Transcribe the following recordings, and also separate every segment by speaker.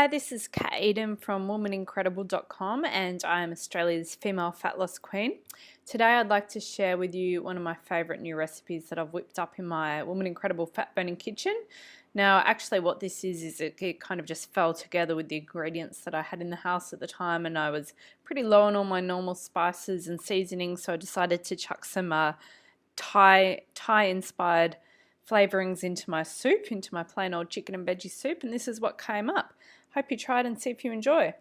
Speaker 1: Hi, this is Kat Eden from womanincredible.com and I am Australia's female fat loss queen. Today I'd like to share with you one of my favourite new recipes that I've whipped up in my Woman Incredible fat burning kitchen. Now actually what this is it kind of just fell together with the ingredients that I had in the house at the time, and I was pretty low on all my normal spices and seasonings, so I decided to chuck some Thai inspired flavourings into my soup, into my plain old chicken and veggie soup, and this is what came up. Hope you try it and see if you enjoy.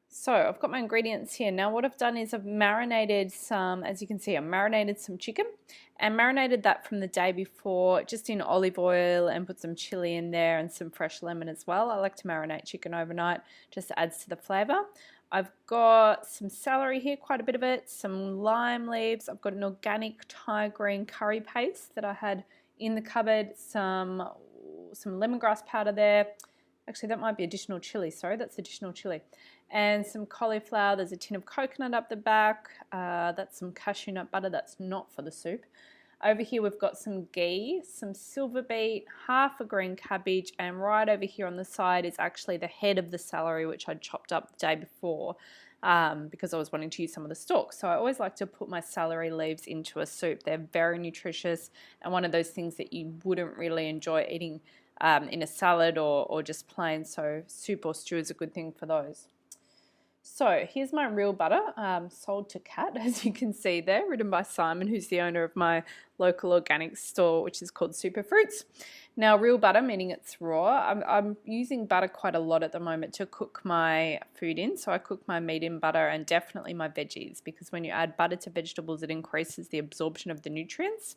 Speaker 1: So I've got my ingredients here. Now what I've done is I've marinated some, as you can see, I marinated some chicken and marinated that from the day before just in olive oil and put some chili in there and some fresh lemon as well. I like to marinate chicken overnight, just adds to the flavour. I've got some celery here, quite a bit of it, some lime leaves. I've got an organic Thai green curry paste that I had in the cupboard, some lemongrass powder there. Actually, that might be additional chili. Sorry, that's additional chili. And some cauliflower. There's a tin of coconut up the back. That's some cashew nut butter. That's not for the soup. Over here we've got some ghee, some silver beet, half a green cabbage, and right over here on the side is actually the head of the celery, which I'd chopped up the day before because I was wanting to use some of the stalks. So I always like to put my celery leaves into a soup. They're very nutritious and one of those things that you wouldn't really enjoy eating in a salad or just plain, so soup or stew is a good thing for those. So here's my real butter, sold to Kat, as you can see there, written by Simon, who's the owner of my local organic store, which is called Superfruits. Now real butter, meaning it's raw. I'm using butter quite a lot at the moment to cook my food in. So I cook my meat in butter and definitely my veggies, because when you add butter to vegetables it increases the absorption of the nutrients.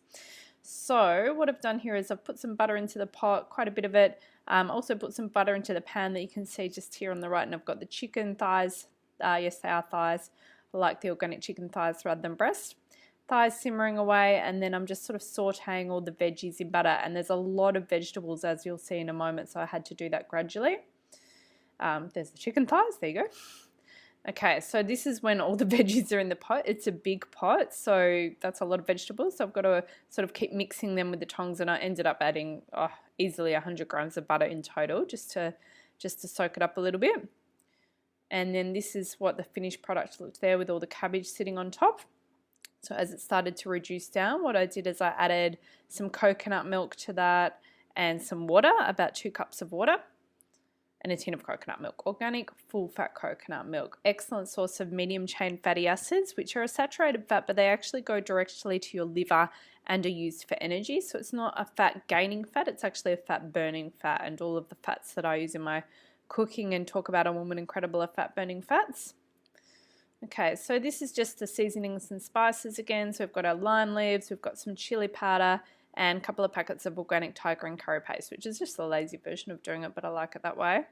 Speaker 1: So what I've done here is I've put some butter into the pot, quite a bit of it. Also put some butter into the pan that you can see just here on the right, and I've got the chicken thighs. Yes, they are thighs. I like the organic chicken thighs rather than breast. Thighs simmering away, and then I'm just sort of sauteing all the veggies in butter, and there's a lot of vegetables, as you'll see in a moment, so I had to do that gradually. There's the chicken thighs, there you go. Okay, so this is when all the veggies are in the pot. It's a big pot, so that's a lot of vegetables. So I've got to sort of keep mixing them with the tongs, and I ended up adding easily 100 grams of butter in total just to soak it up a little bit. And then this is what the finished product looked there with all the cabbage sitting on top. So as it started to reduce down, what I did is I added some coconut milk to that and some water, about 2 cups of water, and a tin of coconut milk. Organic, full-fat coconut milk. Excellent source of medium-chain fatty acids, which are a saturated fat, but they actually go directly to your liver and are used for energy. So it's not a fat-gaining fat, it's actually a fat-burning fat, and all of the fats that I use in my cooking and talk about on Woman Incredible are fat-burning fats. Okay, so this is just the seasonings and spices again. So we've got our lime leaves, we've got some chili powder, and a couple of packets of organic Thai green curry paste, which is just a lazy version of doing it, but I like it that way.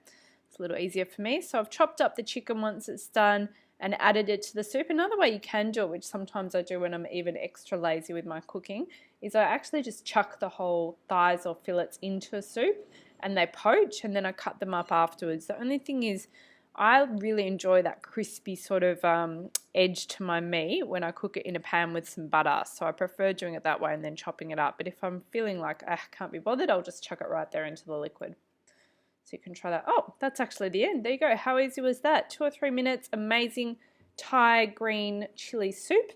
Speaker 1: It's a little easier for me. So I've chopped up the chicken once it's done and added it to the soup. Another way you can do it, which sometimes I do when I'm even extra lazy with my cooking, is I actually just chuck the whole thighs or fillets into a soup and they poach, and then I cut them up afterwards. The only thing is I really enjoy that crispy sort of edge to my meat when I cook it in a pan with some butter. So I prefer doing it that way and then chopping it up. But if I'm feeling like I can't be bothered, I'll just chuck it right there into the liquid. So you can try that. Oh, that's actually the end. There you go. How easy was that? 2 or 3 minutes. Amazing Thai green chili soup.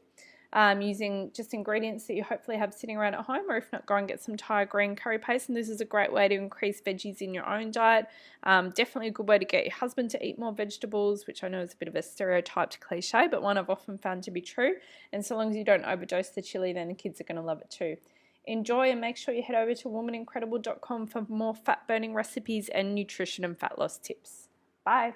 Speaker 1: Using just ingredients that you hopefully have sitting around at home, or if not, go and get some Thai green curry paste, and this is a great way to increase veggies in your own diet. Definitely a good way to get your husband to eat more vegetables, which I know is a bit of a stereotyped cliche, but one I've often found to be true. And so long as you don't overdose the chili, then the kids are going to love it too. Enjoy, and make sure you head over to womanincredible.com for more fat burning recipes and nutrition and fat loss tips. Bye.